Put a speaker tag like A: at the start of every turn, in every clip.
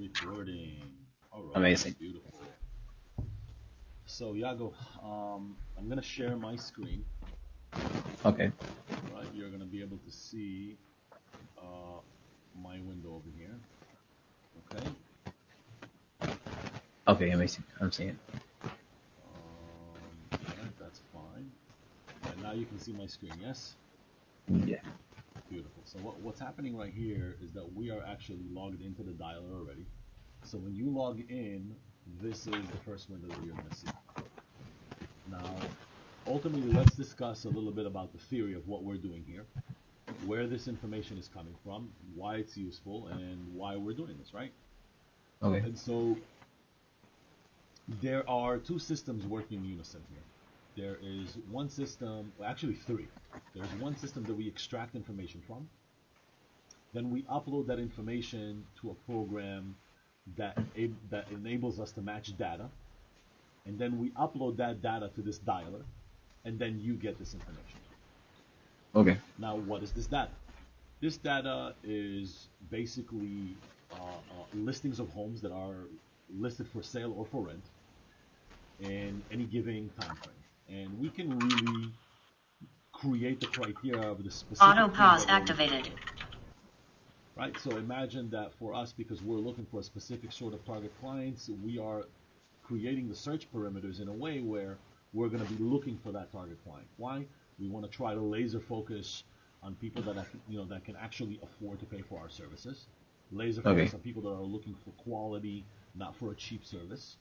A: Recording. All right,
B: Amazing.
A: beautiful. So Yago, I'm gonna share my screen.
B: Okay.
A: Right, you're gonna be able to see uh, my window over here. Okay.
B: Okay, amazing. I'm seeing it.
A: Alright, that's fine. And now you can see my screen. Yes.
B: Yeah.
A: Beautiful. So what's happening right here is that we are actually logged into the dialer already. So when you log in, this is the first window that you're gonna see. Now, ultimately, let's discuss a little bit about the theory of what we're doing here, where this information is coming from, why it's useful, and why we're doing this, right?
B: Okay.
A: And so, there are two systems working in unison here. There is one system, well, actually three. There's one system that we extract information from. Then we upload that information to a program that enables us to match data. And then we upload that data to this dialer, and then you get this information.
B: Okay.
A: Now, what is this data? This data is basically listings of homes that are listed for sale or for rent in any given time frame. And we can really create the criteria of the specific
C: Auto pause activated.
A: Right, so imagine that for us, because we're looking for a specific sort of target clients, we are creating the search parameters in a way where we're going to be looking for that target client. Why? We want to try to laser focus on people that that can actually afford to pay for our services. Laser focus on people that are looking for quality, not for a cheap service.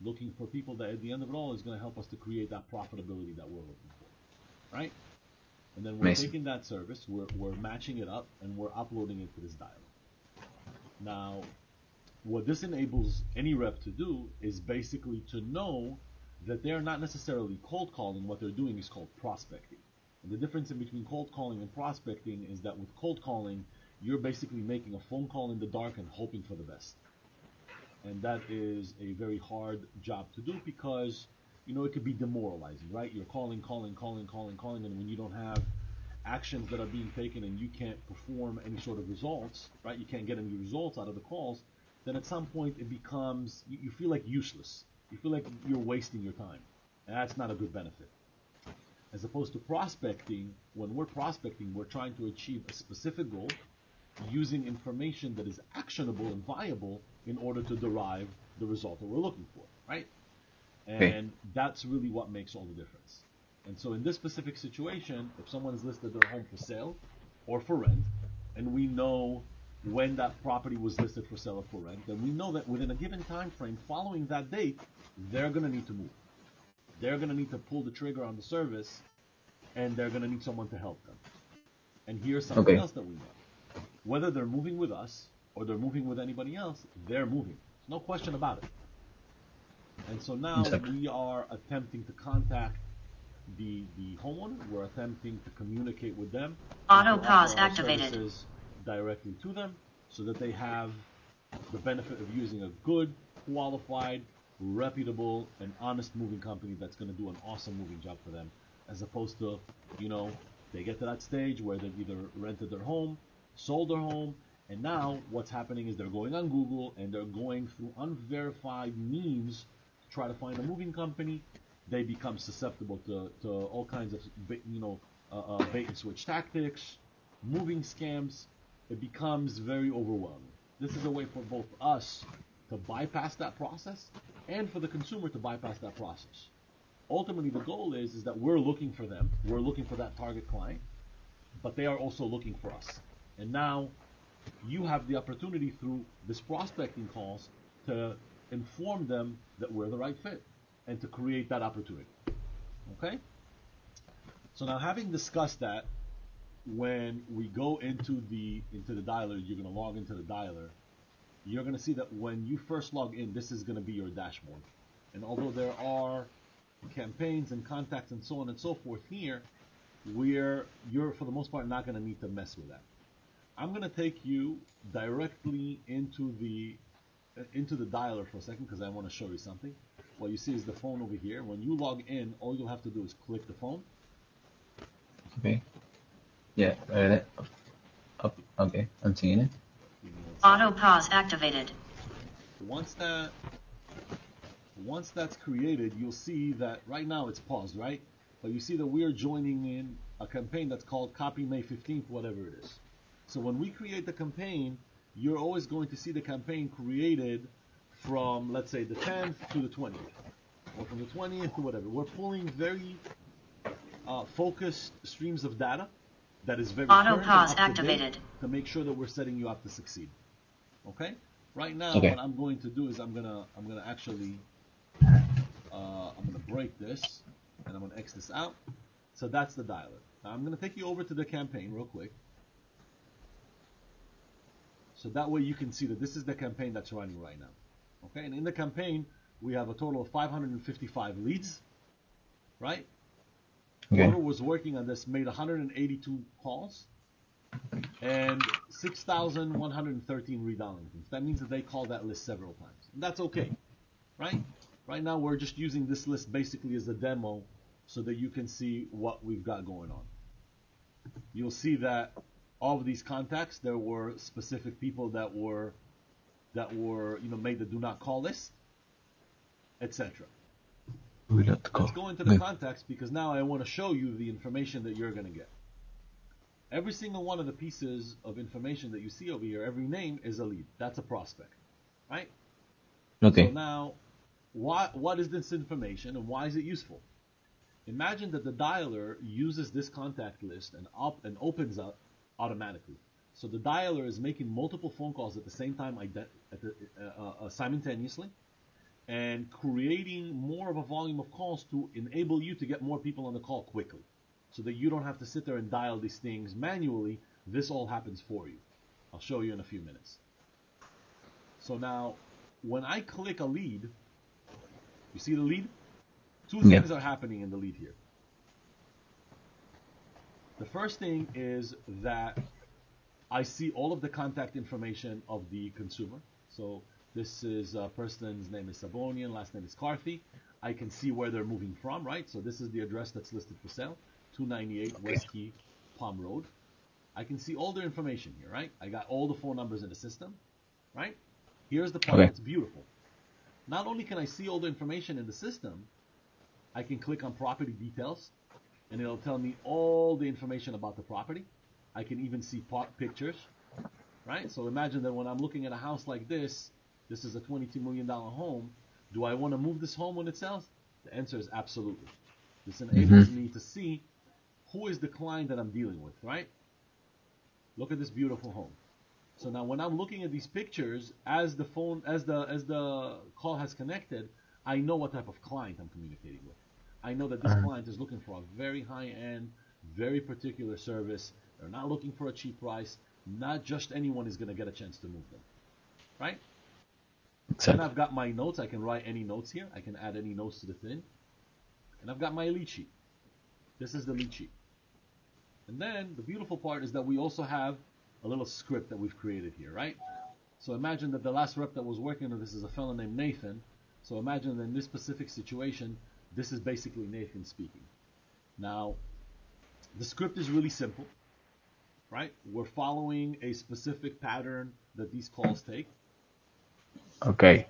A: Looking for people that at the end of it all is going to help us to create that profitability that we're looking for, right? And then we're taking that service, we're matching it up, and we're uploading it to this dialer. Now, what this enables any rep to do is basically to know that they're not necessarily cold calling. What they're doing is called prospecting. And the difference in between cold calling and prospecting is that with cold calling, you're basically making a phone call in the dark and hoping for the best. And that is a very hard job to do because, it could be demoralizing, right? You're calling, and when you don't have actions that are being taken and you can't perform any sort of results, right? You can't get any results out of the calls, then at some point it becomes, you feel like useless. You feel like you're wasting your time. And that's not a good benefit. As opposed to prospecting, when we're prospecting, we're trying to achieve a specific goal using information that is actionable and viable in order to derive the result that we're looking for, right? And that's really what makes all the difference. And so in this specific situation, if someone's listed their home for sale or for rent, and we know when that property was listed for sale or for rent, then we know that within a given time frame following that date, they're going to need to move. They're going to need to pull the trigger on the service, and they're going to need someone to help them. And here's something else that we know. Whether they're moving with us or they're moving with anybody else, they're moving. There's no question about it. And so now we are attempting to contact the homeowner. We're attempting to communicate with them.
C: Auto pause activated.
A: Directly to them so that they have the benefit of using a good, qualified, reputable, and honest moving company that's going to do an awesome moving job for them, as opposed to, they get to that stage where they've either rented their home, sold their home, and now what's happening is they're going on Google and they're going through unverified means to try to find a moving company. They become susceptible to all kinds of, bait and switch tactics, moving scams. It becomes very overwhelming. This is a way for both us to bypass that process and for the consumer to bypass that process. Ultimately, the goal is that we're looking for them. We're looking for that target client, but they are also looking for us. And now you have the opportunity through this prospecting calls to inform them that we're the right fit and to create that opportunity. Okay? So now, having discussed that, when we go into the dialer, you're going to log into the dialer. You're going to see that when you first log in, this is going to be your dashboard. And although there are campaigns and contacts and so on and so forth here, you're for the most part not going to need to mess with that. I'm going to take you directly into the dialer for a second because I want to show you something. What you see is the phone over here. When you log in, all you'll have to do is click the phone.
B: Okay. Yeah, up. Okay, I'm seeing it.
C: Auto pause activated.
A: Once that's created, you'll see that right now it's paused, right? But you see that we are joining in a campaign that's called Copy May 15th, whatever it is. So when we create the campaign, you're always going to see the campaign created from, let's say, the 10th to the 20th, or from the 20th to whatever. We're pulling very focused streams of data that is very
C: Auto
A: current
C: pause
A: and up to date
C: activated.
A: to make sure that we're setting you up to succeed. Okay? Right now,
B: Okay.
A: what I'm going to do is I'm gonna actually I'm gonna break this and I'm gonna X this out. So that's the dialer. Now I'm gonna take you over to the campaign real quick. So that way you can see that this is the campaign that's running right now. Okay, and in the campaign we have a total of 555 leads, right?
B: Okay.
A: Whoever was working on this made 182 calls and 6,113 redialing. That means that they called that list several times. And that's okay, right? Right now we're just using this list basically as a demo so that you can see what we've got going on. You'll see that all of these contacts, there were specific people that were made the do not call list, etc. Let's go into the contacts because now I want to show you the information that you're going to get. Every single one of the pieces of information that you see over here, every name is a lead. That's a prospect, right?
B: Okay.
A: So now, what is this information and why is it useful? Imagine that the dialer uses this contact list and opens up automatically. So the dialer is making multiple phone calls at the same time, simultaneously, and creating more of a volume of calls to enable you to get more people on the call quickly, so that you don't have to sit there and dial these things manually. This all happens for you. I'll show you in a few minutes. So now, when I click a lead, you see the lead? Two things are happening in the lead here. The first thing is that I see all of the contact information of the consumer. So this is a person's name is Sabonian, last name is Carthy. I can see where they're moving from, right? So this is the address that's listed for sale, 298 West Key Palm Road. I can see all their information here, right? I got all the phone numbers in the system, right? Here's the part that's beautiful. Not only can I see all the information in the system, I can click on property details and it'll tell me all the information about the property. I can even see pictures, right? So imagine that when I'm looking at a house like this is a $22 million home. Do I want to move this home when it sells? The answer is absolutely. This enables me to see who is the client that I'm dealing with, right? Look at this beautiful home. So now when I'm looking at these pictures, as the call has connected, I know what type of client I'm communicating with. I know that this client is looking for a very high-end, very particular service. They're not looking for a cheap price. Not just anyone is going to get a chance to move them, right? Exactly. And I've got my notes. I can write any notes here. I can add any notes to the thing. And I've got my lead sheet. This is the lead sheet. And then the beautiful part is that we also have a little script that we've created here, right? So imagine that the last rep that was working on this is a fellow named Nathan. So imagine that in this specific situation, this is basically Nathan speaking. Now, the script is really simple, right? We're following a specific pattern that these calls take.
B: Okay.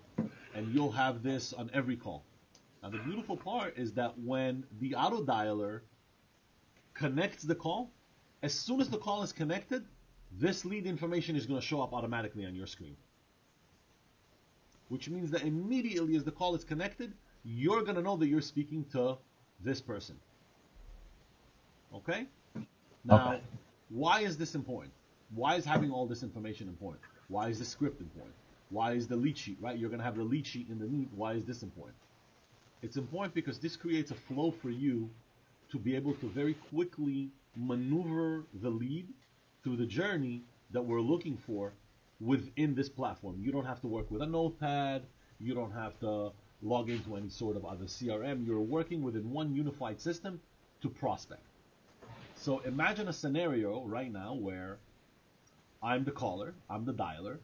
A: And you'll have this on every call. Now, the beautiful part is that when the auto dialer connects the call, as soon as the call is connected, this lead information is going to show up automatically on your screen. Which means that immediately as the call is connected, you're going to know that you're speaking to this person. Okay? Now, why is this important? Why is having all this information important? Why is the script important? Why is the lead sheet, right? You're going to have the lead sheet in the lead. Why is this important? It's important because this creates a flow for you to be able to very quickly maneuver the lead through the journey that we're looking for within this platform. You don't have to work with a notepad. You don't have to log into any sort of other CRM. You're working within one unified system to prospect. So imagine a scenario right now where I'm the caller, I'm the dialer,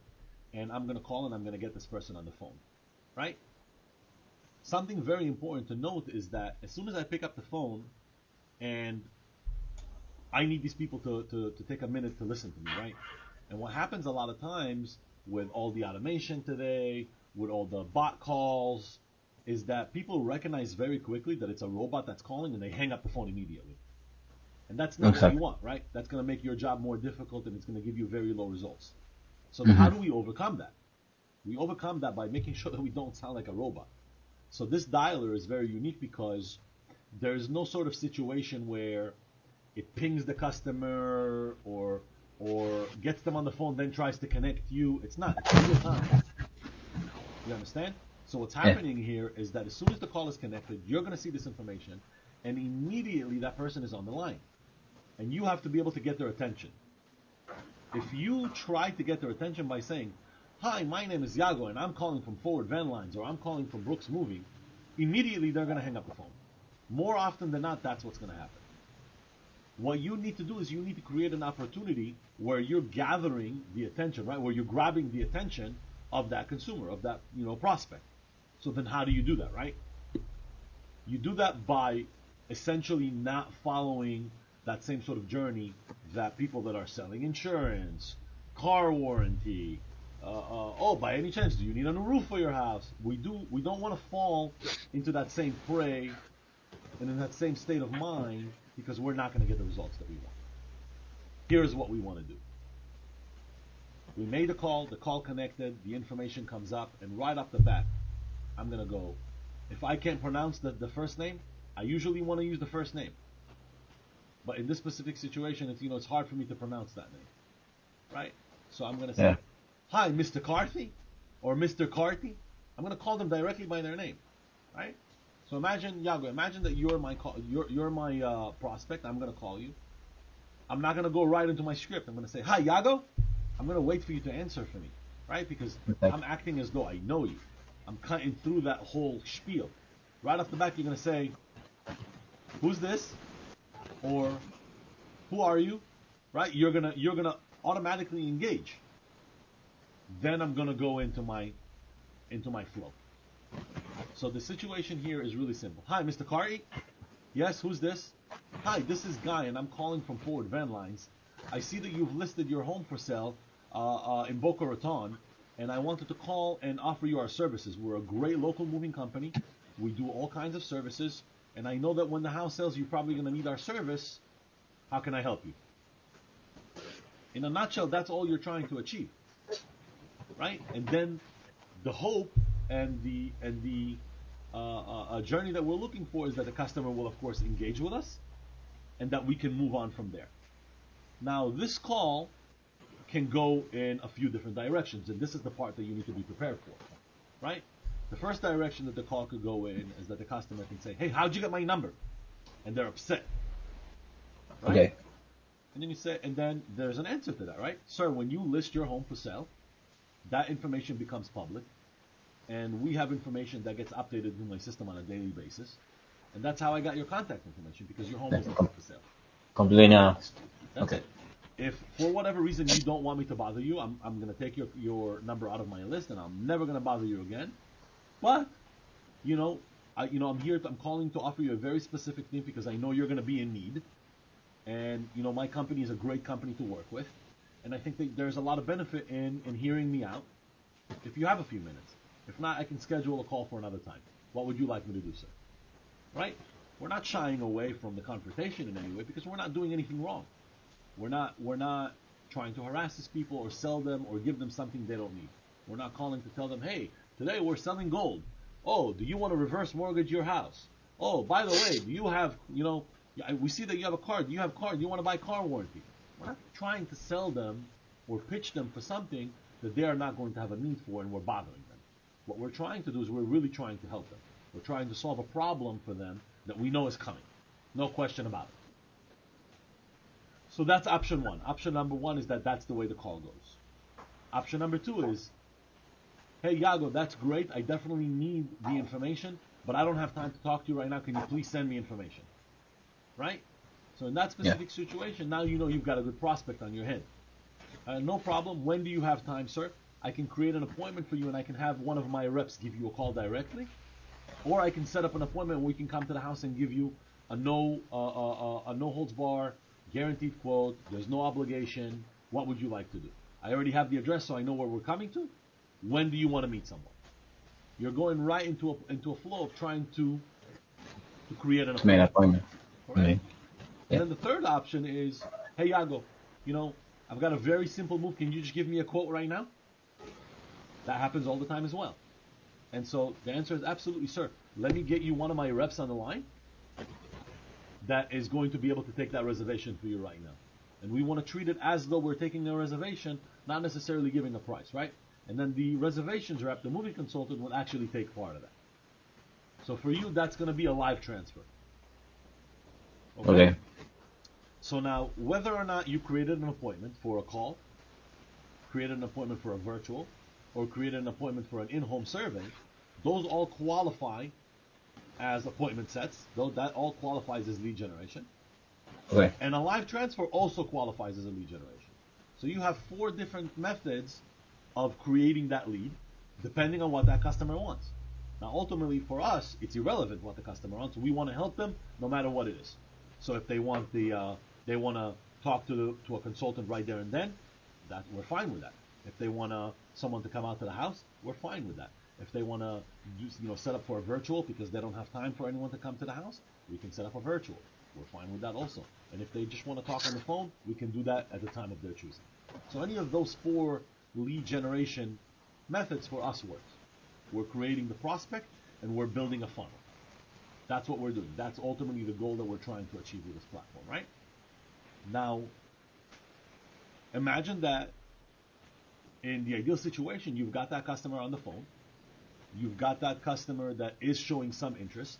A: and I'm going to call and I'm going to get this person on the phone, right? Something very important to note is that as soon as I pick up the phone and I need these people to take a minute to listen to me, right? And what happens a lot of times with all the automation today, with all the bot calls, is that people recognize very quickly that it's a robot that's calling and they hang up the phone immediately. And that's not what you want, right? That's going to make your job more difficult and it's going to give you very low results. So how do we overcome that? We overcome that by making sure that we don't sound like a robot. So this dialer is very unique because there's no sort of situation where it pings the customer or gets them on the phone, then tries to connect you. It's not. It's real time. You understand? So what's happening here is that as soon as the call is connected, you're going to see this information, and immediately that person is on the line. And you have to be able to get their attention. If you try to get their attention by saying, "Hi, my name is Yago, and I'm calling from Forward Van Lines, or I'm calling from Brooks Moving," immediately they're going to hang up the phone. More often than not, that's what's going to happen. What you need to do is you need to create an opportunity where you're gathering the attention, right? Where you're grabbing the attention of that consumer, of that, prospect. So then how do you do that, right? You do that by essentially not following that same sort of journey that people that are selling insurance, car warranty, by any chance, do you need a new roof for your house? We don't want to fall into that same fray and in that same state of mind, because we're not going to get the results that we want. Here's what we want to do. We made a call, the call connected, the information comes up, and right off the bat, I'm going to go, if I can't pronounce the first name, I usually want to use the first name. But in this specific situation, it's hard for me to pronounce that name. Right? So I'm going to say, "Hi, Mr. Carthy," or "Mr. Carty." I'm going to call them directly by their name. Right? So imagine, Yago, imagine that you're my prospect. I'm going to call you. I'm not going to go right into my script. I'm going to say, "Hi, Yago." I'm going to wait for you to answer for me, right? Because I'm acting as though I know you. I'm cutting through that whole spiel. Right off the bat, you're going to say, "Who's this?" Or "Who are you?" Right? You're gonna automatically engage. Then I'm going to go into my flow. So the situation here is really simple. "Hi, Mr. Carty." "Yes, who's this?" "Hi, this is Guy, and I'm calling from Forward Van Lines. I see that you've listed your home for sale in Boca Raton, and I wanted to call and offer you our services. We're a great local moving company. We do all kinds of services, and I know that when the house sells, you're probably going to need our service. How can I help you?" In a nutshell, that's all you're trying to achieve, right? And then the hope and the journey that we're looking for is that the customer will, of course, engage with us, and that we can move on from there. Now, this call can go in a few different directions, and this is the part that you need to be prepared for, right? The first direction that the call could go in is that the customer can say, "Hey, how'd you get my number?" And they're upset, right?
B: Okay.
A: And then there's an answer to that, right? "Sir, when you list your home for sale, that information becomes public, and we have information that gets updated in my system on a daily basis, and that's how I got your contact information, because your home is listed for sale."
B: Completely honest.
A: That's
B: Okay.
A: it. If for whatever reason you don't want me to bother you, I'm going to take your number out of my list, and I'm never going to bother you again. But I'm here. I'm calling to offer you a very specific thing because I know you're going to be in need, and my company is a great company to work with, and I think that there's a lot of benefit in hearing me out. If you have a few minutes, if not, I can schedule a call for another time. What would you like me to do, sir? Right? We're not shying away from the confrontation in any way because we're not doing anything wrong. We're not trying to harass these people or sell them or give them something they don't need. We're not calling to tell them, "Hey, today we're selling gold. Oh, do you want to reverse mortgage your house? Oh, by the way, do you have, we see that you have a car. Do you have a car? Do you want to buy car warranty?" We're not trying to sell them or pitch them for something that they are not going to have a need for, and we're bothering them. What we're trying to do is we're really trying to help them. We're trying to solve a problem for them that we know is coming. No question about it. So that's option one. Option number one is that's the way the call goes. Option number two is, "Hey, Yago, that's great. I definitely need the information, but I don't have time to talk to you right now. Can you please send me information?" Right? So in that specific situation, now you know you've got a good prospect on your head. No problem. When do you have time, sir? I can create an appointment for you, and I can have one of my reps give you a call directly, or I can set up an appointment where we can come to the house and give you a no holds bar, guaranteed quote. There's no obligation. What would you like to do? I already have the address, so I know where we're coming to. When do you want to meet someone? You're going right into a flow of trying to create an
B: To make an
A: appointment.
B: appointment.
A: Correct?
B: Okay.
A: And
B: Yeah.
A: then the third option is, hey Yago, I've got a very simple move. Can you just give me a quote right now? That happens all the time as well. And so the answer is absolutely, sir. Let me get you one of my reps on the line that is going to be able to take that reservation for you right now. And we want to treat it as though we're taking a reservation, not necessarily giving a price, right? And then the reservations rep, the moving consultant, will actually take part of that. So for you, that's going to be a live transfer.
B: Okay.
A: So now, whether or not you created an appointment for a call, created an appointment for a virtual, or created an appointment for an in-home survey, those all qualify as appointment sets. Though that all qualifies as lead generation.
B: Okay.
A: And a live transfer also qualifies as a lead generation. So you have 4 different methods of creating that lead, depending on what that customer wants. Now, ultimately, for us, it's irrelevant what the customer wants. We want to help them no matter what it is. So if they want they want to talk to a consultant right there and then, that we're fine with that. If they want someone to come out to the house, we're fine with that. If they want to set up for a virtual because they don't have time for anyone to come to the house, we can set up a virtual. We're fine with that also. And if they just want to talk on the phone, we can do that at the time of their choosing. So any of those 4 lead generation methods for us works. We're creating the prospect and we're building a funnel. That's what we're doing. That's ultimately the goal that we're trying to achieve with this platform, right? Now, imagine that in the ideal situation, you've got that customer on the phone. You've got that customer that is showing some interest.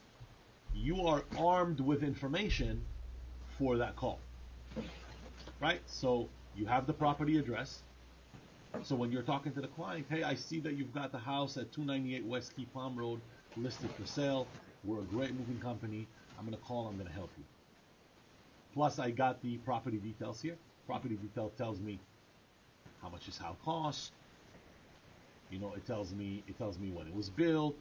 A: You are armed with information for that call, right? So you have the property address. So when you're talking to the client, hey, I see that you've got the house at 298 West Key Palm Road listed for sale. We're a great moving company. I'm going to call. I'm going to help you. Plus, I got the property details here. Property detail tells me how much this house costs. It tells me when it was built.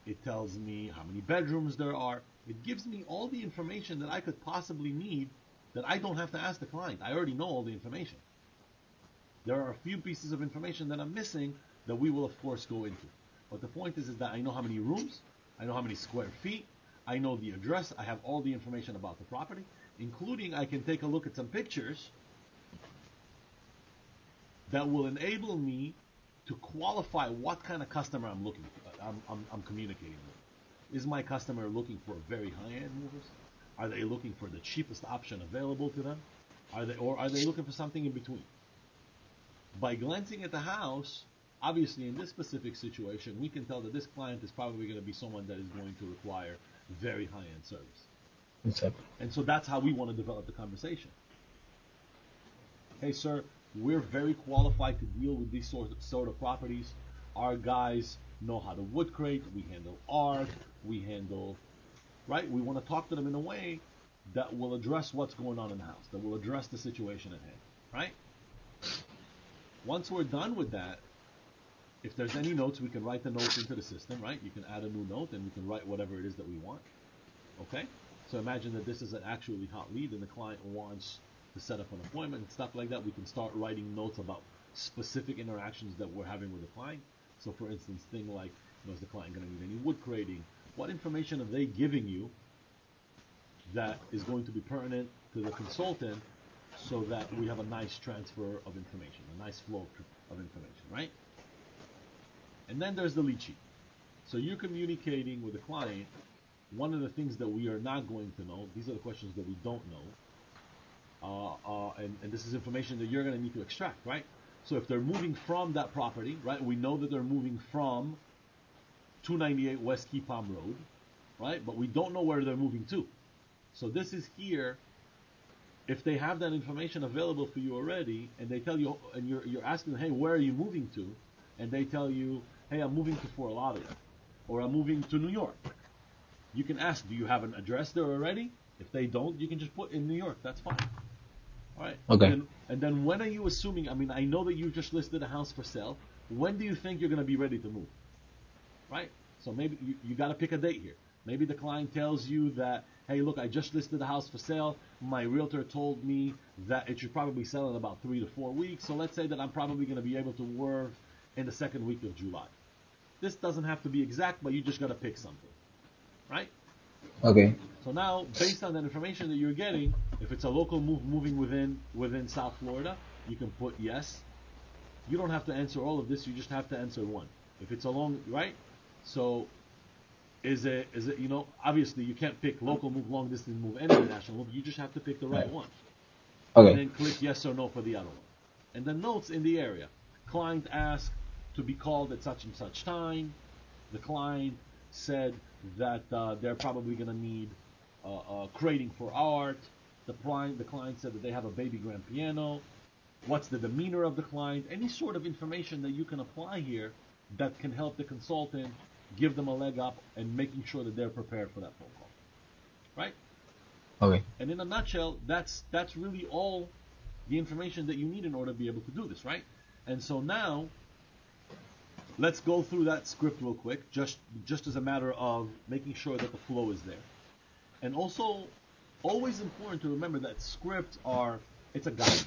A: It tells me how many bedrooms there are. It gives me all the information that I could possibly need that I don't have to ask the client. I already know all the information. There are a few pieces of information that I'm missing that we will, of course, go into. But the point is that I know how many rooms, I know how many square feet, I know the address, I have all the information about the property, including I can take a look at some pictures that will enable me to qualify what kind of customer I'm looking for, I'm communicating with. Is my customer looking for very high-end movers? Are they looking for the cheapest option available to them? Are they looking for something in between? By glancing at the house, obviously in this specific situation, we can tell that this client is probably going to be someone that is going to require very high-end service.
B: Exactly.
A: And so that's how we want to develop the conversation. Hey, sir, we're very qualified to deal with these sort of properties. Our guys know how to wood crate. We handle ARC. We handle, right? We want to talk to them in a way that will address what's going on in the house, that will address the situation at hand, right? Once we're done with that, if there's any notes, we can write the notes into the system, right? You can add a new note and we can write whatever it is that we want. Okay? So imagine that this is an actually hot lead and the client wants to set up an appointment and stuff like that. We can start writing notes about specific interactions that we're having with the client. So for instance, thing like, is the client going to need any wood crating? What information are they giving you that is going to be pertinent to the consultant so that we have a nice transfer of information, a nice flow of information, right? And then there's the lead sheet. So you're communicating with the client. One of the things that we are not going to know, these are the questions that we don't know, and this is information that you're going to need to extract, right? So if they're moving from that property, right, we know that they're moving from 298 West Key Palm Road, right, but we don't know where they're moving to. So this is here. If they have that information available for you already, and they tell you, and you're asking them, hey, where are you moving to? And they tell you, hey, I'm moving to Fort Lauderdale, or I'm moving to New York. You can ask, do you have an address there already? If they don't, you can just put in New York. That's fine. All right.
B: Okay.
A: And then when are you assuming? I mean, I know that you just listed a house for sale. When do you think you're going to be ready to move? Right. So maybe you got to pick a date here. Maybe the client tells you that, hey, look, I just listed the house for sale. My realtor told me that it should probably sell in about 3 to 4 weeks. So let's say that I'm probably going to be able to work in the second week of July. This doesn't have to be exact, but you just gotta pick something, right?
B: Okay.
A: So now, based on that information that you're getting, if it's a local move moving within South Florida, you can put yes. You don't have to answer all of this. You just have to answer one. If it's a long, right? So is it obviously you can't pick local move, long distance move, and international move. You just have to pick the right one.
B: Okay.
A: And then click yes or no for the other one. And then notes in the area. Client asked to be called at such and such time. The client said that they're probably going to need crating for art. The client said that they have a baby grand piano. What's the demeanor of the client? Any sort of information that you can apply here that can help the consultant give them a leg up and making sure that they're prepared for that phone call. Right?
B: Okay.
A: And in a nutshell, that's really all the information that you need in order to be able to do this, right? And so now, let's go through that script real quick, just as a matter of making sure that the flow is there. And also, always important to remember that scripts it's a guide.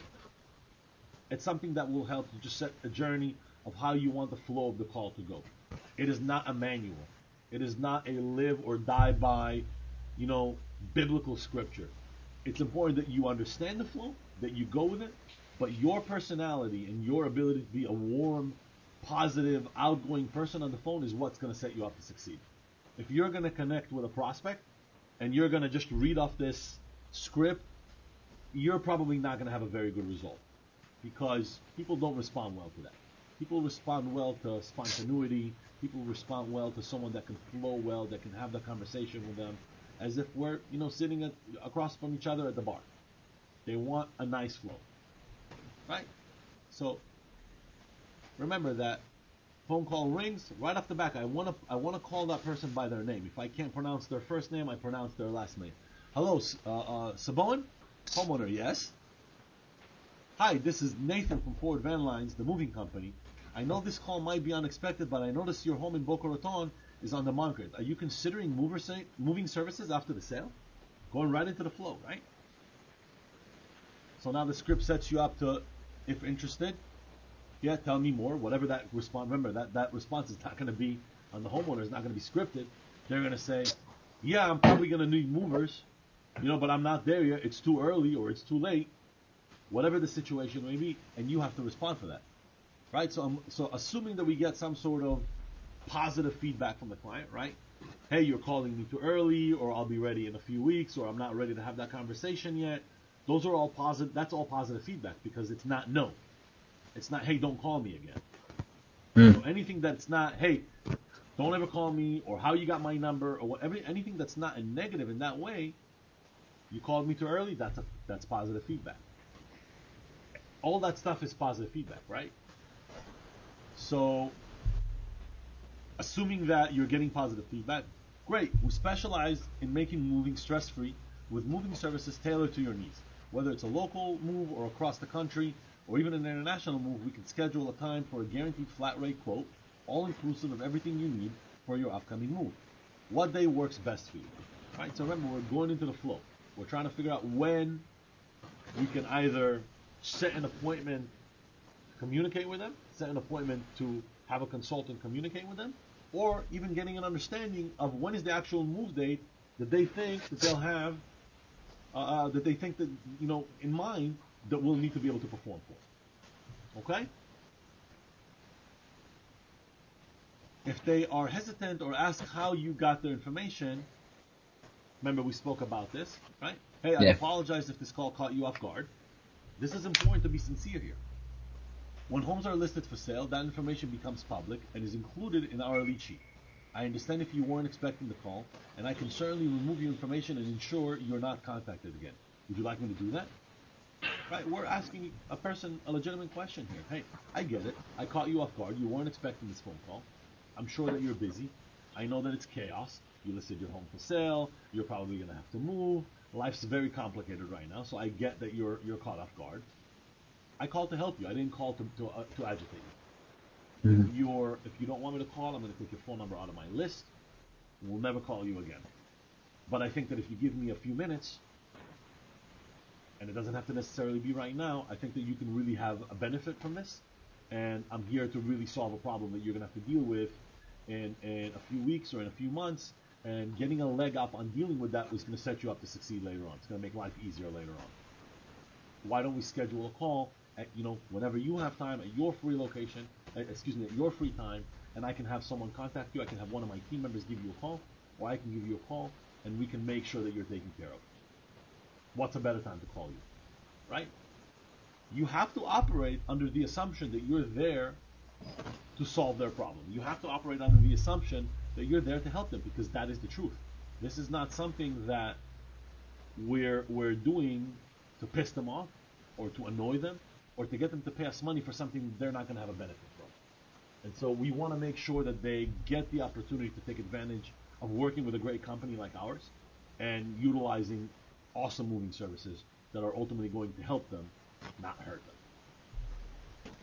A: It's something that will help you just set a journey of how you want the flow of the call to go. It is not a manual. It is not a live or die by, biblical scripture. It's important that you understand the flow, that you go with it, but your personality and your ability to be a warm, positive, outgoing person on the phone is what's going to set you up to succeed. If you're going to connect with a prospect and you're going to just read off this script, you're probably not going to have a very good result because people don't respond well to that. People respond well to spontaneity. People respond well to someone that can flow well, that can have the conversation with them as if we're, sitting across from each other at the bar. They want a nice flow, right? So remember that phone call rings right off the back. I want to call that person by their name. If I can't pronounce their first name, I pronounce their last name. Hello, Saboan, homeowner. Yes. Hi, this is Nathan from Forward Van Lines, the moving company. I know this call might be unexpected, but I noticed your home in Boca Raton is on the market. Are you considering moving services after the sale? Going right into the flow, right? So now the script sets you up to, if interested, yeah, tell me more. Whatever that response, remember that response is not going to be on the homeowner. It's not going to be scripted. They're going to say, yeah, I'm probably going to need movers, but I'm not there yet. It's too early or it's too late. Whatever the situation may be, and you have to respond for that, right? So assuming that we get some sort of positive feedback from the client, right? Hey, you're calling me too early, or I'll be ready in a few weeks, or I'm not ready to have that conversation yet. Those are all positive. That's all positive feedback because it's not no. It's not, hey, don't call me again. So anything that's not, hey, don't ever call me, or how you got my number, or whatever, anything that's not a negative in that way, you called me too early, that's positive feedback. All that stuff is positive feedback, right? So, assuming that you're getting positive feedback, great. We specialize in making moving stress-free with moving services tailored to your needs. Whether it's a local move or across the country, or even an international move, we can schedule a time for a guaranteed flat rate quote, all inclusive of everything you need for your upcoming move. What day works best for you? Right? So remember, we're going into the flow. We're trying to figure out when we can either set an appointment to communicate with them, set an appointment to have a consultant communicate with them, or even getting an understanding of when is the actual move date that they think that they'll have, that they think that, in mind, that we'll need to be able to perform for. Okay? If they are hesitant or ask how you got their information, remember we spoke about this, right? Hey, I apologize if this call caught you off guard. This is important to be sincere here. When homes are listed for sale, that information becomes public and is included in our lead sheet. I understand if you weren't expecting the call, and I can certainly remove your information and ensure you're not contacted again. Would you like me to do that? Right, we're asking a person a legitimate question here. Hey, I get it. I caught you off guard. You weren't expecting this phone call. I'm sure that you're busy. I know that it's chaos. You listed your home for sale. You're probably going to have to move. Life's very complicated right now, so I get that you're caught off guard. I called to help you. I didn't call to agitate you. Mm-hmm. If you don't want me to call, I'm going to take your phone number out of my list. We'll never call you again. But I think that if you give me a few minutes, and it doesn't have to necessarily be right now, I think that you can really have a benefit from this. And I'm here to really solve a problem that you're going to have to deal with in a few weeks or in a few months, and getting a leg up on dealing with that is going to set you up to succeed later on. It's going to make life easier later on. Why don't we schedule a call at, whenever you have time at your free location, at your free time, and I can have someone contact you. I can have one of my team members give you a call, or I can give you a call, and we can make sure that you're taken care of. What's a better time to call you, right? You have to operate under the assumption that you're there to solve their problem. You have to operate under the assumption that you're there to help them, because that is the truth. This is not something that we're doing to piss them off or to annoy them or to get them to pay us money for something they're not going to have a benefit from. And so we want to make sure that they get the opportunity to take advantage of working with a great company like ours and utilizing awesome moving services that are ultimately going to help them, not hurt them.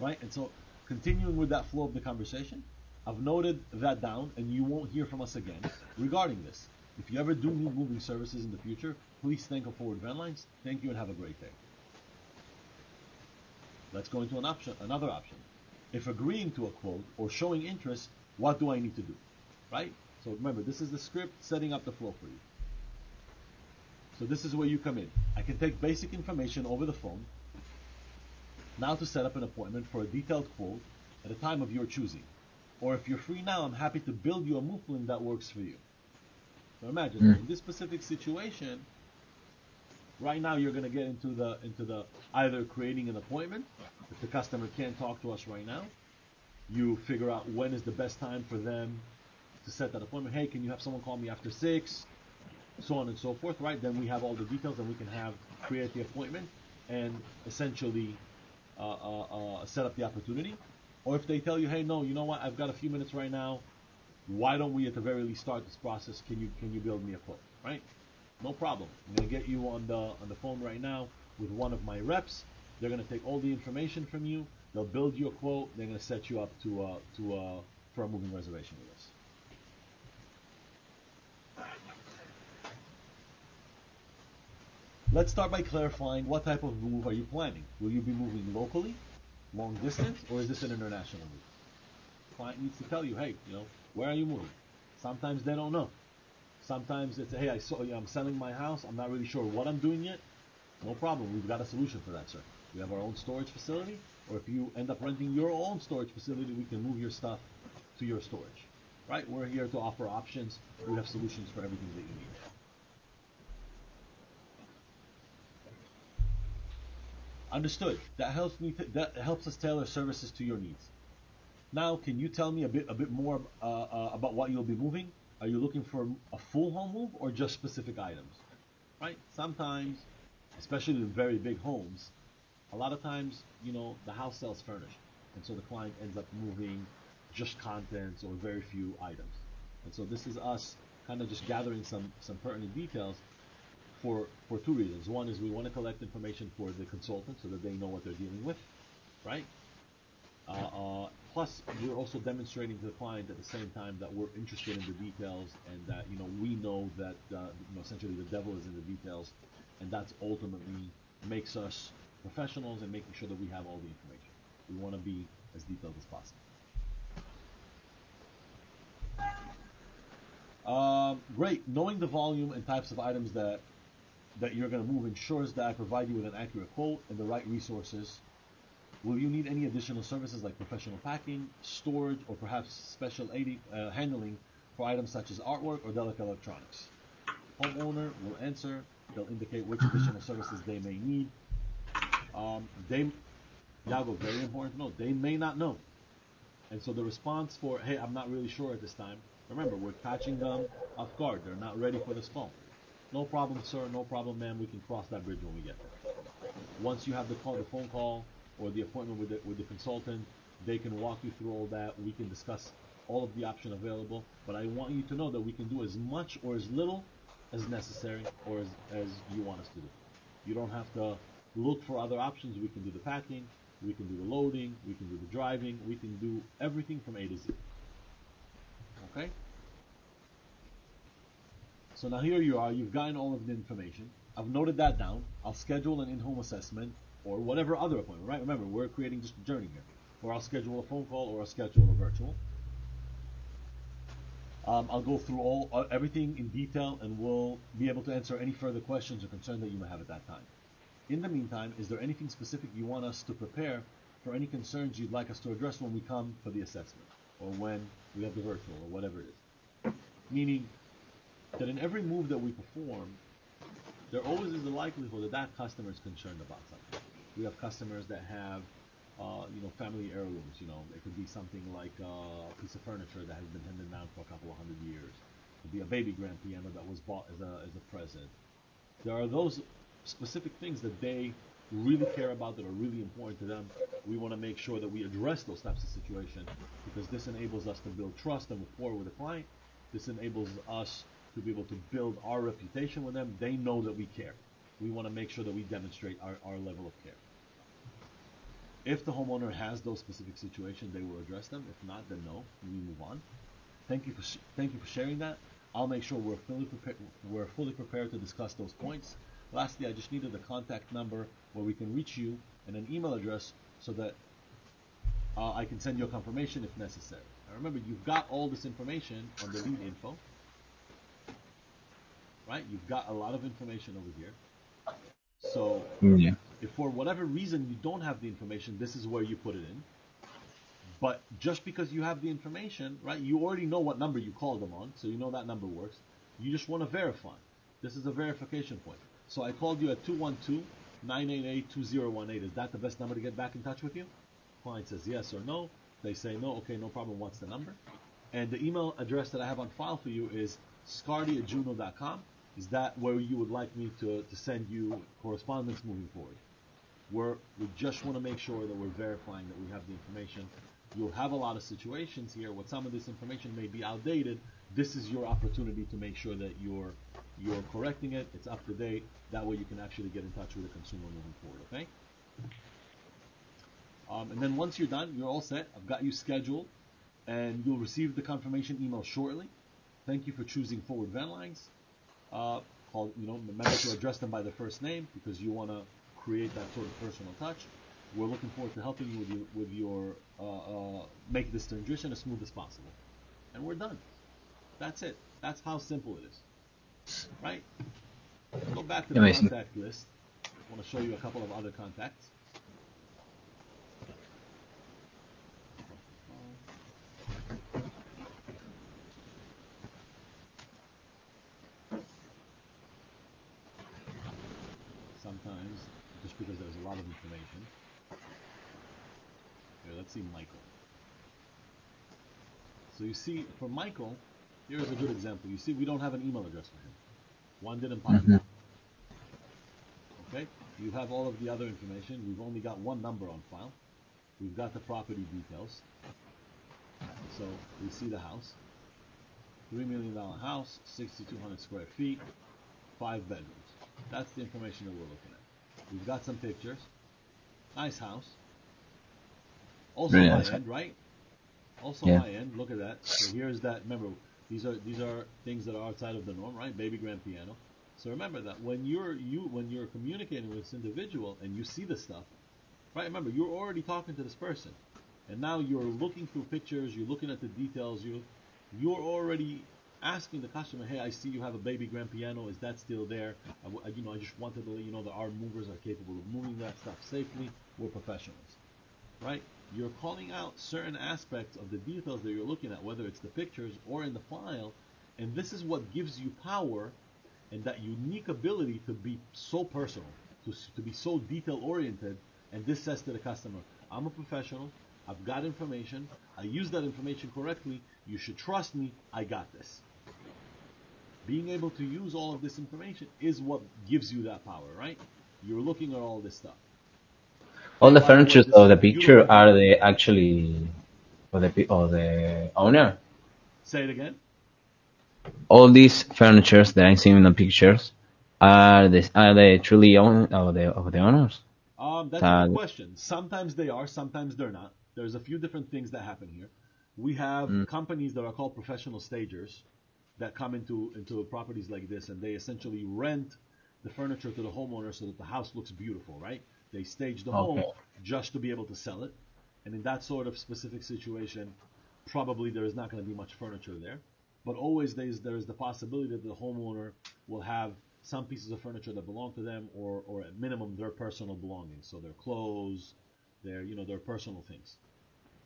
A: Right? And so continuing with that flow of the conversation, I've noted that down, and you won't hear from us again regarding this. If you ever do need moving services in the future, please think of Forward Van Lines. Thank you and have a great day. Let's go into another option. If agreeing to a quote or showing interest, what do I need to do? Right? So remember, this is the script setting up the flow for you. So this is where you come in. I can take basic information over the phone. Now to set up an appointment for a detailed quote at a time of your choosing. Or if you're free now, I'm happy to build you a move plan that works for you. So imagine in this specific situation, right now you're going to get into the either creating an appointment. If the customer can't talk to us right now, you figure out when is the best time for them to set that appointment. Hey, can you have someone call me after 6? So on and so forth, right? Then we have all the details, and we can create the appointment and essentially set up the opportunity. Or if they tell you, hey, no, you know what? I've got a few minutes right now. Why don't we at the very least start this process? Can you build me a quote, right? No problem. I'm going to get you on the phone right now with one of my reps. They're going to take all the information from you. They'll build you a quote. They're going to set you up for a moving reservation with us. Let's start by clarifying what type of move are you planning. Will you be moving locally, long distance, or is this an international move? The client needs to tell you, hey, where are you moving? Sometimes they don't know. Sometimes it's, hey, I'm selling my house. I'm not really sure what I'm doing yet. No problem. We've got a solution for that, sir. We have our own storage facility, or if you end up renting your own storage facility, we can move your stuff to your storage. Right? We're here to offer options. We have solutions for everything that you need. Understood. That helps us tailor services to your needs. Now, can you tell me a bit more about what you'll be moving? Are you looking for a full home move or just specific items? Right? Sometimes, especially in very big homes, a lot of times, the house sells furnished, and so the client ends up moving just contents or very few items. And so this is us kind of just gathering some pertinent details for two reasons. One is we want to collect information for the consultant so that they know what they're dealing with, right? Plus, we're also demonstrating to the client at the same time that we're interested in the details, and that we know that essentially the devil is in the details, and that's ultimately makes us professionals and making sure that we have all the information. We want to be as detailed as possible. Great. Knowing the volume and types of items that you're going to move ensures that I provide you with an accurate quote and the right resources. Will you need any additional services like professional packing, storage, or perhaps special handling for items such as artwork or delicate electronics? Homeowner will answer. They'll indicate which additional services they may need. Yago, very important to know, they may not know. And so the response for, hey, I'm not really sure at this time, remember, we're catching them off guard. They're not ready for this phone. No problem, sir. No problem, ma'am. We can cross that bridge when we get there. Once you have the phone call or the appointment with the consultant, they can walk you through all that. We can discuss all of the options available. But I want you to know that we can do as much or as little as necessary or as you want us to do. You don't have to look for other options. We can do the packing. We can do the loading. We can do the driving. We can do everything from A to Z. Okay? So now here you are, you've gotten all of the information. I've noted that down. I'll schedule an in-home assessment or whatever other appointment, right? Remember, we're creating just a journey here. Or I'll schedule a phone call or I'll schedule a virtual. I'll go through everything in detail, and we'll be able to answer any further questions or concerns that you may have at that time. In the meantime, is there anything specific you want us to prepare for any concerns you'd like us to address when we come for the assessment, or when we have the virtual, or whatever it is? Meaning that in every move that we perform, there always is the likelihood that that customer is concerned about something. We have customers that have, family heirlooms. It could be something like a piece of furniture that has been handed down for a couple of hundred years. It could be a baby grand piano that was bought as a present. There are those specific things that they really care about, that are really important to them. We want to make sure that we address those types of situations, because this enables us to build trust and rapport with the client. This enables us to be able to build our reputation with them. They know that we care. We want to make sure that we demonstrate our level of care. If the homeowner has those specific situations, they will address them. If not, then no, we move on. Thank you for sharing that. I'll make sure we're fully prepared to discuss those points. Lastly, I just needed a contact number where we can reach you, and an email address so that I can send you a confirmation if necessary. Now remember, you've got all this information on the lead info, right? You've got a lot of information over here. So
B: Yeah.
A: if for whatever reason you don't have the information, this is where you put it in. But just because you have the information, right, you already know what number you called them on, so you know that number works. You just want to verify. This is a verification point. So I called you at 212-988-2018. Is that the best number to get back in touch with you? Client says yes or no. They say no. Okay, no problem. What's the number? And the email address that I have on file for you is scardi@juno.com. Is that where you would like me to send you correspondence moving forward? We just want to make sure that we're verifying that we have the information. You'll have a lot of situations here where some of this information may be outdated. This is your opportunity to make sure that you're correcting it. It's up to date. That way you can actually get in touch with the consumer moving forward, okay? And then once you're done, you're all set. I've got you scheduled, and you'll receive the confirmation email shortly. Thank you for choosing Forward Van Lines. Remember to address them by their first name, because you want to create that sort of personal touch. We're looking forward to helping you with your make this transition as smooth as possible. And we're done. That's it. That's how simple it is. Right? Go back to the
B: Amazing.
A: contact list. I want to show you a couple of other contacts. Sometimes, just because there's a lot of information. Here, let's see Michael. So you see, for Michael, here's a good example. You see, we don't have an email address for him. One didn't pop up. Okay? You have all of the other information. We've only got one number on file. We've got the property details. So we see the house. $3 million house, 6,200 square feet, 5 bedrooms. That's the information that we're looking at. We've got some pictures. Nice house. Also
B: Really
A: high
B: nice.
A: end, right? Also
B: Yeah.
A: high end. Look at that. So here's that. Remember, these are things that are outside of the norm, right? Baby grand piano. So remember that when you're communicating with this individual and you see this stuff, right? Remember, you're already talking to this person, and now you're looking through pictures. You're looking at the details. You're already asking the customer, hey, I see you have a baby grand piano. Is that still there? I just wanted to let you know that our movers are capable of moving that stuff safely. We're professionals, right? You're calling out certain aspects of the details that you're looking at, whether it's the pictures or in the file, and this is what gives you power and that unique ability to be so personal, to be so detail-oriented, and this says to the customer, I'm a professional, I've got information, I use that information correctly, you should trust me, I got this. Being able to use all of this information is what gives you that power, right? You're looking at all this stuff.
B: All the
A: By the way,
B: furnitures
A: this
B: of
A: is
B: the
A: a
B: picture
A: beautiful
B: are
A: home.
B: the actually of the owner.
A: Say it again.
B: All these furnitures that I'm seeing in the pictures are they truly own of the owners?
A: That's a good question. Sometimes they are, sometimes they're not. There's a few different things that happen here. We have companies that are called professional stagers that come into properties like this, and they essentially rent the furniture to the homeowner so that the house looks beautiful, right? They stage the home
B: Okay.
A: just to be able to sell it. And in that sort of specific situation, probably there is not going to be much furniture there. but always there's the possibility that the homeowner will have some pieces of furniture that belong to them, or at minimum their personal belongings, so their clothes, their personal things,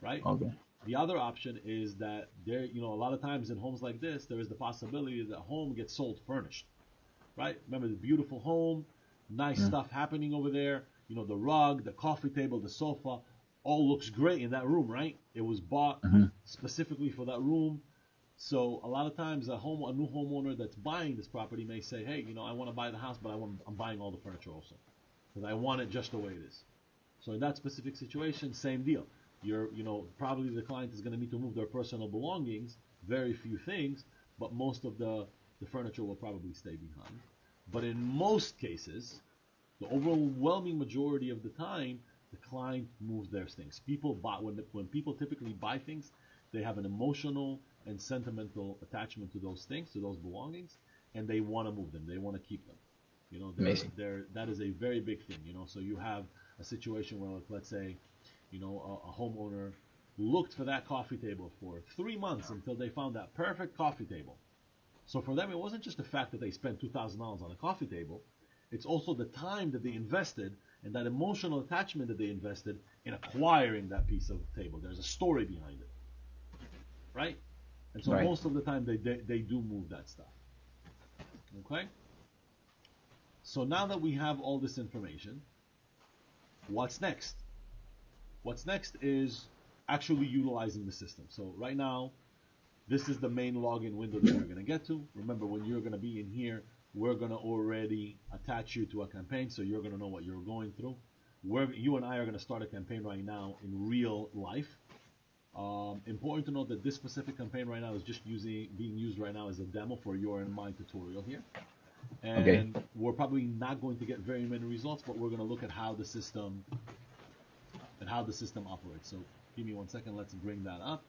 A: right?
B: Okay.
A: The other option is that a lot of times in homes like this, there is the possibility that home gets sold furnished, right? Remember the beautiful home, nice stuff happening over there. The rug, the coffee table, the sofa, all looks great in that room, right? It was bought specifically for that room. So a lot of times a new homeowner that's buying this property may say, hey, I want to buy the house, but I'm buying all the furniture also because I want it just the way it is. So in that specific situation, same deal. Probably the client is going to need to move their personal belongings, very few things, but most of the furniture will probably stay behind. But in most cases, the overwhelming majority of the time, the client moves their things. When people typically buy things, they have an emotional and sentimental attachment to those things, to those belongings, and they want to move them. They want to keep them.
B: Amazing.
A: That is a very big thing. So you have a situation where, let's say, a homeowner looked for that coffee table for 3 months until they found that perfect coffee table. So for them, it wasn't just the fact that they spent $2,000 on a coffee table. It's also the time that they invested and that emotional attachment that they invested in acquiring that piece of table. There's a story behind it, right? And so
B: Right.
A: most of the time they do move that stuff. Okay? So now that we have all this information, what's next? What's next is actually utilizing the system. So right now, this is the main login window that you're going to get to. Remember, when you're going to be in here, we're going to already attach you to a campaign, so you're going to know what you're going through. You and I are going to start a campaign right now in real life. Important to note that this specific campaign right now is just being used right now as a demo for your and my tutorial here. And we're probably not going to get very many results, but we're going to look at how the system operates. So give me 1 second. Let's bring that up.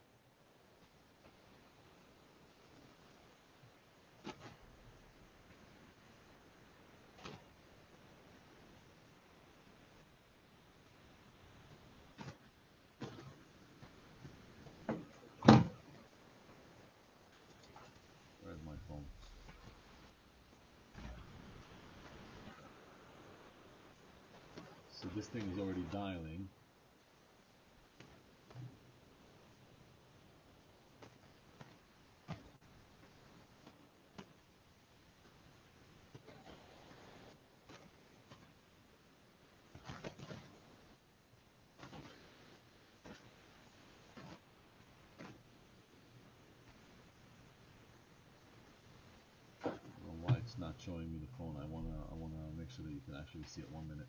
A: Where's my phone? So this thing is already dialing. Why it's not showing me the phone. I wanna make sure that you can actually see it. 1 minute.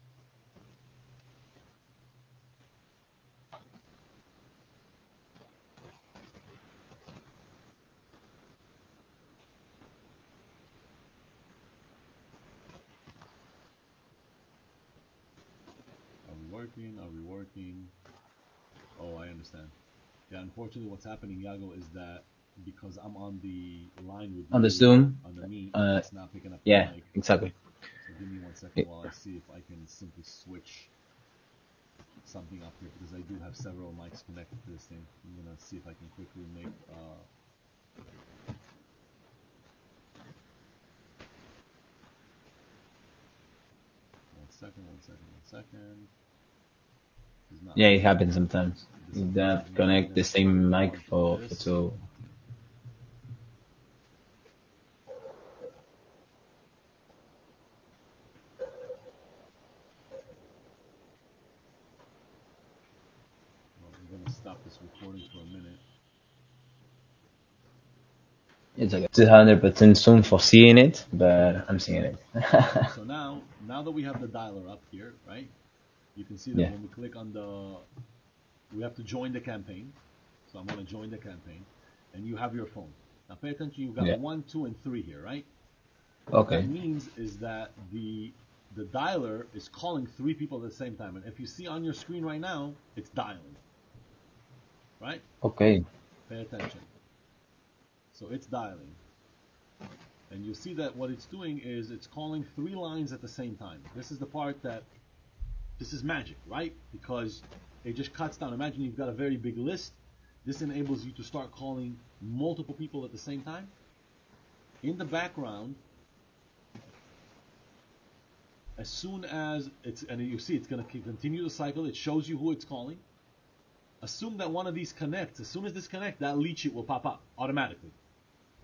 A: Are we working? Oh, I understand. Yeah, unfortunately what's happening, Yago, is that because I'm on the line with
B: On the
A: you,
B: Zoom,
A: on the Meet, it's not picking up the
B: yeah,
A: mic.
B: exactly.
A: So give me 1 second while I see if I can simply switch something up here, because I do have several mics connected to this thing. I'm gonna see if I can quickly make 1 second. It's not
B: Yeah, it happens sometimes.
A: this
B: You
A: is
B: don't connect the same mic for two.
A: Well, we're gonna stop this recording for a minute.
B: It's like 200% soon for seeing it, but I'm seeing it.
A: So now that we have the dialer up here, right? You can see that
B: Yeah.
A: when we click on we have to join the campaign. So I'm gonna join the campaign, and you have your phone. Now pay attention. You've got
B: Yeah.
A: 1, 2, and 3 here, right? What
B: Okay.
A: that means is that the dialer is calling 3 people at the same time, and if you see on your screen right now, it's dialing, right?
B: Okay.
A: Pay attention. So it's dialing, and you see that what it's doing is it's calling 3 lines at the same time. This is the part this is magic, right? Because it just cuts down. Imagine you've got a very big list. this enables you to start calling multiple people at the same time. In the background, as soon as it's, and you see it's going to continue the cycle, it shows you who it's calling. Assume that one of these connects. As soon as this connects, that lead sheet will pop up automatically.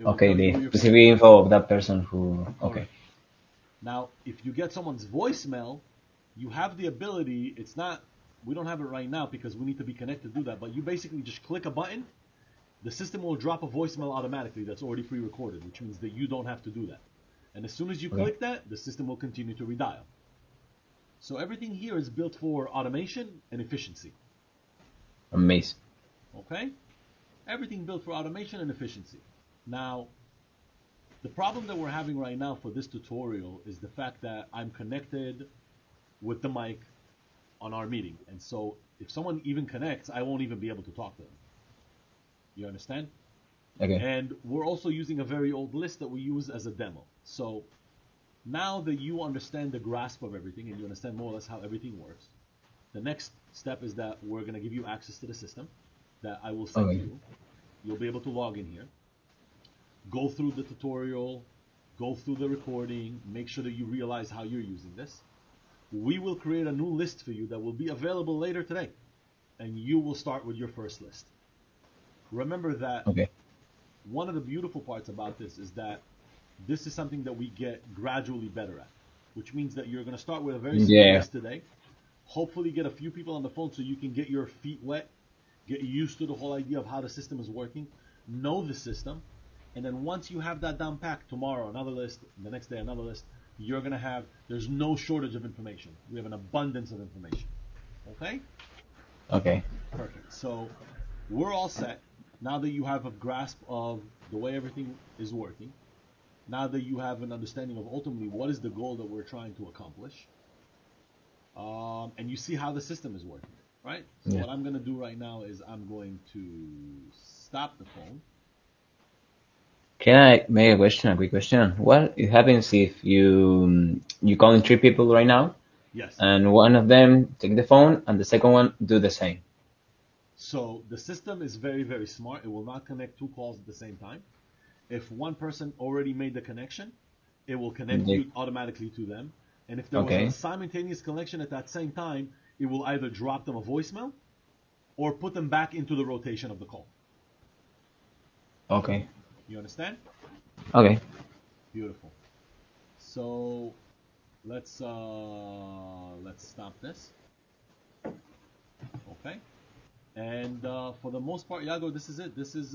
B: Okay, the specific info of that person who, okay.
A: Now, if you get someone's voicemail, you have the ability, it's not, we don't have it right now because we need to be connected to do that, but you basically just click a button, the system will drop a voicemail automatically that's already pre-recorded, which means that you don't have to do that. And as soon as you click that, the system will continue to redial. So everything here is built for automation and efficiency.
B: Amazing.
A: Okay? Everything built for automation and efficiency. Now, the problem that we're having right now for this tutorial is the fact that I'm connected with the mic on our meeting. And so if someone even connects, I won't even be able to talk to them. You understand?
B: Okay.
A: And we're also using a very old list that we use as a demo. So now that you understand the grasp of everything and you understand more or less how everything works, the next step is that we're going to give you access to the system that I will send you. You'll be able to log in here, go through the tutorial, go through the recording, make sure that you realize how you're using this. We will create a new list for you that will be available later today, and you will start with your first list. Remember that one of the beautiful parts about this is that this is something that we get gradually better at, which means that you're going to start with a very simple list today, hopefully get a few people on the phone so you can get your feet wet, get used to the whole idea of how the system is working, know the system, and then once you have that down packed, tomorrow another list, the next day another list, you're going to have, there's no shortage of information. We have an abundance of information. Okay?
B: Okay.
A: Perfect. So we're all set. Now that you have a grasp of the way everything is working, now that you have an understanding of ultimately what is the goal that we're trying to accomplish, and you see how the system is working, right? So what I'm going to do right now is I'm going to stop the phone.
B: Can I make a quick question? What happens if you calling 3 people right now?
A: Yes.
B: And one of them take the phone and the second one do the same.
A: So the system is very, very smart. It will not connect 2 calls at the same time. If one person already made the connection, it will connect you automatically to them. And if there was a simultaneous connection at that same time, it will either drop them a voicemail or put them back into the rotation of the call.
B: Okay.
A: You understand?
B: Okay.
A: Beautiful. So let's stop this. Okay. And for the most part, Yago, this is it. This is